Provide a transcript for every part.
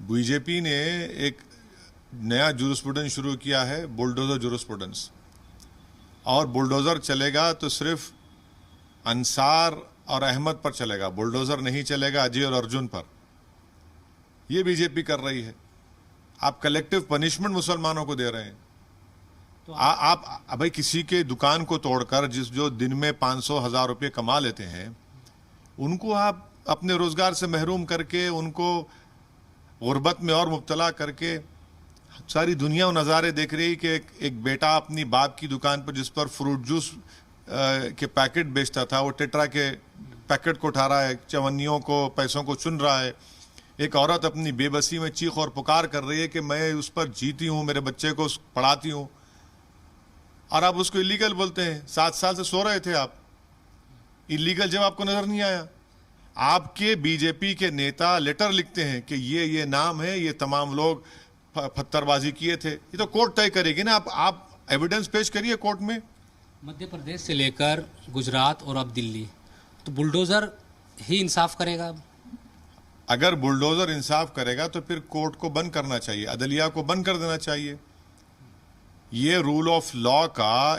BJP ने एक नया जूरिस्प्रूडेंस शुरू किया है, बुलडोजर जूरिस्प्रूडेंस। और बुलडोजर चलेगा तो सिर्फ अंसार और अहमद पर चलेगा, बुलडोजर नहीं चलेगा अजय और अर्जुन पर। यह बीजेपी कर रही है। आप कलेक्टिव पनिशमेंट मुसलमानों को दे रहे हैं। तो आप भाई किसी के दुकान को तोड़कर जो दिन में 500,000 रुपये कमा लेते हैं, उनको आप अपने रोजगार से महरूम करके, उनको गुर्बत में और मुब्तला करके, सारी दुनिया नज़ारे देख रही कि एक बेटा अपनी बाप की दुकान पर जिस पर फ्रूट जूस के पैकेट बेचता था, वो टेट्रा के पैकेट को उठा रहा है, चवन्नियों को, पैसों को चुन रहा है। एक औरत अपनी बेबसी में चीख और पुकार कर रही है कि मैं उस पर जीती हूँ, मेरे बच्चे को पढ़ाती हूँ, और आप उसको इलीगल बोलते हैं। 7 साल से सो रहे थे आप, इलीगल जब आपको नजर नहीं आया। आपके बीजेपी के नेता लेटर लिखते हैं कि ये नाम है, ये तमाम लोग पत्थरबाजी किए थे। ये तो कोर्ट तय करेगी ना। आप एविडेंस पेश करिए कोर्ट में। मध्य प्रदेश से लेकर गुजरात और अब दिल्ली, तो बुलडोजर ही इंसाफ करेगा। अगर बुलडोजर इंसाफ करेगा तो फिर कोर्ट को बंद करना चाहिए, अदलिया को बंद कर देना चाहिए। ये रूल ऑफ लॉ का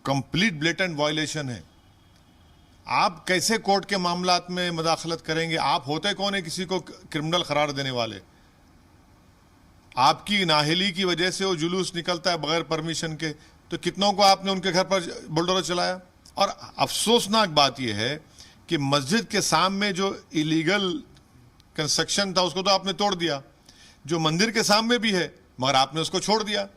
कंप्लीट ब्लेटेंट वायलेशन है। आप कैसे कोर्ट के मामलात में मुदाखलत करेंगे? आप होते कौन है किसी को क्रिमिनल करार देने वाले? आपकी नाहिली की वजह से वो जुलूस निकलता है बगैर परमिशन के, तो कितनों को आपने उनके घर पर बुलडोजर चलाया। और अफसोसनाक बात यह है कि मस्जिद के सामने जो इलीगल कंस्ट्रक्शन था उसको तो आपने तोड़ दिया, जो मंदिर के सामने भी है, मगर आपने उसको छोड़ दिया।